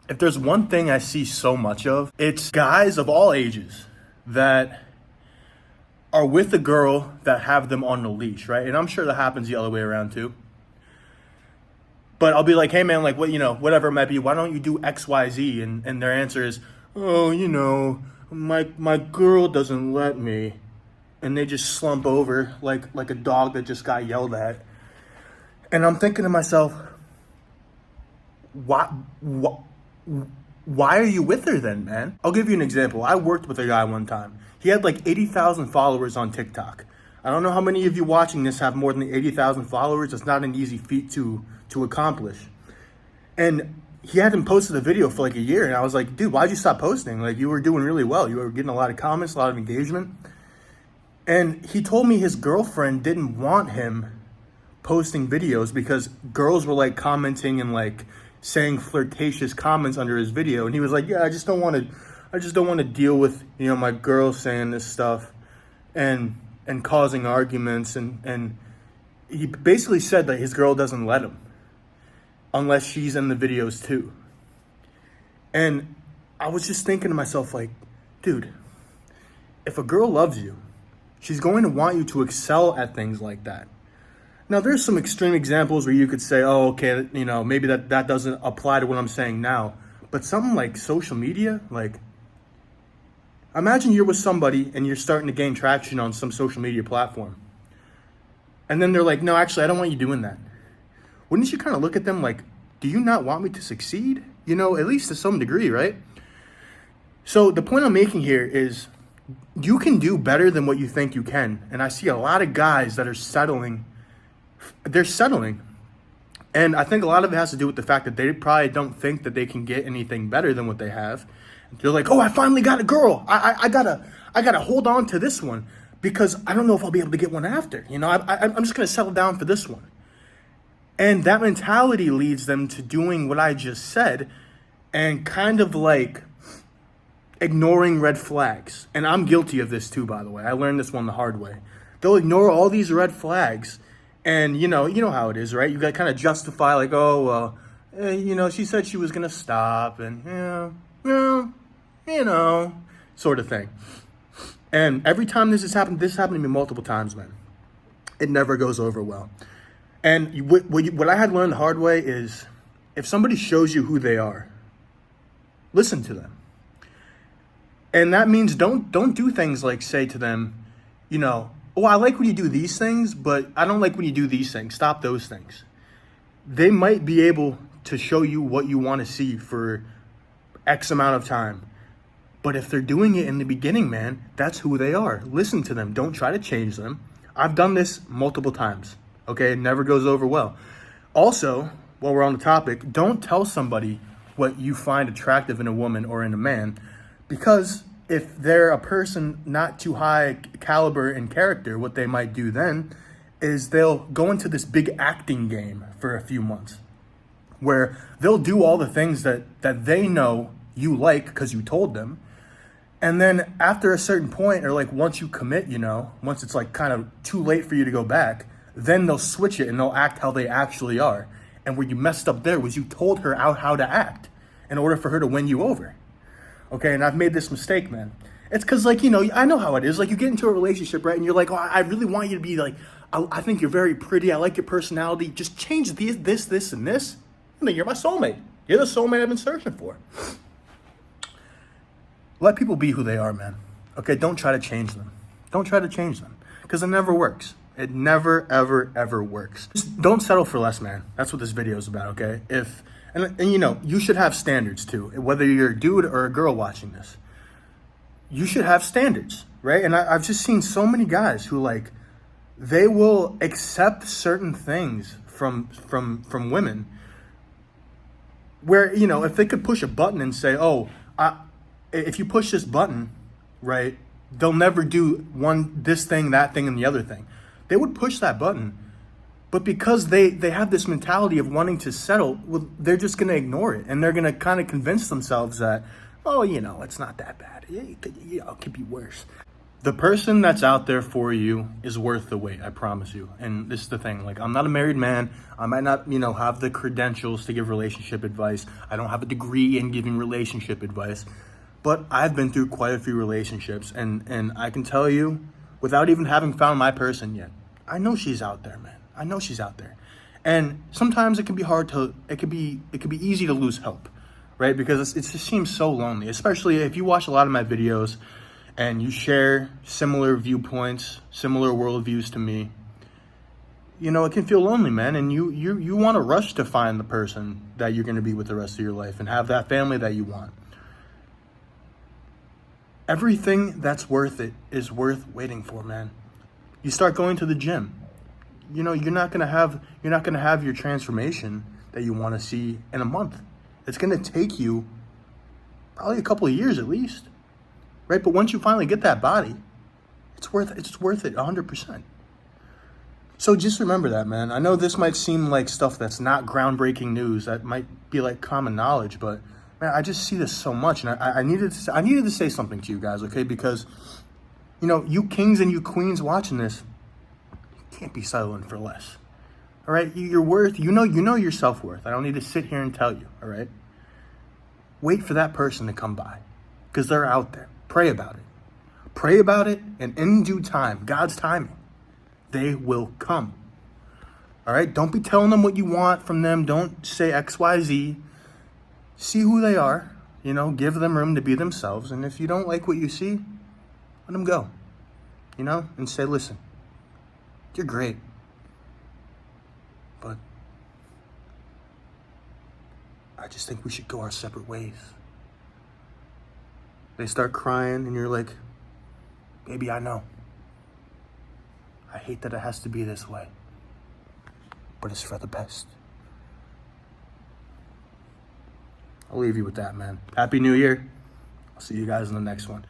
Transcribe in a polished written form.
If there's one thing I see so much of, it's guys of all ages that are with a girl that have them on the leash, right? And I'm sure that happens the other way around too. But I'll be like, hey man, like what, whatever it might be, why don't you do X, Y, Z? And their answer is, oh, my girl doesn't let me. And they just slump over like a dog that just got yelled at. And I'm thinking to myself, why are you with her then, man? I'll give you an example. I worked with a guy one time. He had like 80,000 followers on TikTok. I don't know how many of you watching this have more than 80,000 followers. It's not an easy feat to accomplish. And he hadn't posted a video for like a year. And I was like, dude, why'd you stop posting? Like, you were doing really well. You were getting a lot of comments, a lot of engagement. And he told me his girlfriend didn't want him posting videos because girls were like commenting and like saying flirtatious comments under his video. And he was like, yeah, I just don't want to deal with, my girl saying this stuff and causing arguments. And he basically said that his girl doesn't let him unless she's in the videos too. And I was just thinking to myself, like, dude, if a girl loves you, she's going to want you to excel at things like that. Now, there's some extreme examples where you could say, oh, okay, maybe that doesn't apply to what I'm saying now. But something like social media, like, imagine you're with somebody and you're starting to gain traction on some social media platform. And then they're like, no, actually, I don't want you doing that. Wouldn't you kind of look at them like, do you not want me to succeed? At least to some degree, right? So the point I'm making here is you can do better than what you think you can. And I see a lot of guys that are settling. They're settling. And I think a lot of it has to do with the fact that they probably don't think that they can get anything better than what they have. They're like, oh, I finally got a girl. I gotta hold on to this one because I don't know if I'll be able to get one after. I'm just gonna settle down for this one. And that mentality leads them to doing what I just said and kind of like ignoring red flags. And I'm guilty of this too, by the way. I learned this one the hard way. They'll ignore all these red flags. And you know how it is, right? You got to kind of justify like, oh, well, she said she was going to stop and, sort of thing. And every time this happened to me multiple times, man. It never goes over well. And what I had learned the hard way is if somebody shows you who they are, listen to them. And that means don't do things like say to them, oh, I like when you do these things, but I don't like when you do these things. Stop those things. They might be able to show you what you want to see for X amount of time. But if they're doing it in the beginning, man, that's who they are. Listen to them. Don't try to change them. I've done this multiple times. Okay, it never goes over well. Also, while we're on the topic, don't tell somebody what you find attractive in a woman or in a man, because if they're a person not too high caliber in character, what they might do then is they'll go into this big acting game for a few months where they'll do all the things that they know you like because you told them. And then after a certain point, or like once you commit, once it's like kind of too late for you to go back, then they'll switch it and they'll act how they actually are. And where you messed up there was you told her how to act in order for her to win you over. Okay, and I've made this mistake, man. It's because, like, I know how it is. Like, you get into a relationship, right? And you're like, oh, I really want you to be like, I think you're very pretty. I like your personality. Just change this, and this. And then you're my soulmate. You're the soulmate I've been searching for. Let people be who they are, man. Okay, don't try to change them. Don't try to change them. Because it never works. It never, ever, ever works. Just don't settle for less, man. That's what this video is about, okay? And you should have standards too, whether you're a dude or a girl watching this. You should have standards, right? And I've just seen so many guys who like, they will accept certain things from women where, if they could push a button and say, oh, if you push this button, right, they'll never do this thing, that thing, and the other thing. They would push that button. But because they have this mentality of wanting to settle, well, they're just going to ignore it. And they're going to kind of convince themselves that, oh, it's not that bad. It could be worse. The person that's out there for you is worth the wait, I promise you. And this is the thing, like, I'm not a married man. I might not, have the credentials to give relationship advice. I don't have a degree in giving relationship advice. But I've been through quite a few relationships, and I can tell you, without even having found my person yet, I know she's out there, man. I know she's out there. And sometimes it can be it can be easy to lose hope, right? Because it just seems so lonely, especially if you watch a lot of my videos and you share similar viewpoints, similar worldviews to me. It can feel lonely, man, and you want to rush to find the person that you're going to be with the rest of your life and have that family that you want. Everything that's worth it is worth waiting for, man. You start going to the gym. You're not gonna have your transformation that you want to see in a month. It's gonna take you probably a couple of years at least, right? But once you finally get that body, it's worth it 100%. So just remember that, man. I know this might seem like stuff that's not groundbreaking news. That might be like common knowledge, but man, I just see this so much, and I needed to say something to you guys, okay? Because you kings and you queens watching this, you can't be settling for less. All right, your worth, you know your self-worth. I don't need to sit here and tell you. All right, wait for that person to come by, because they're out there. Pray about it, and in due time, God's timing, they will come. All right, don't be telling them what you want from them. Don't say XYZ. See who they are, give them room to be themselves. And if you don't like what you see, let them go, and say, listen, you're great, but I just think we should go our separate ways. They start crying and you're like, baby, I know. I hate that it has to be this way, but it's for the best. I'll leave you with that, man. Happy New Year. I'll see you guys in the next one.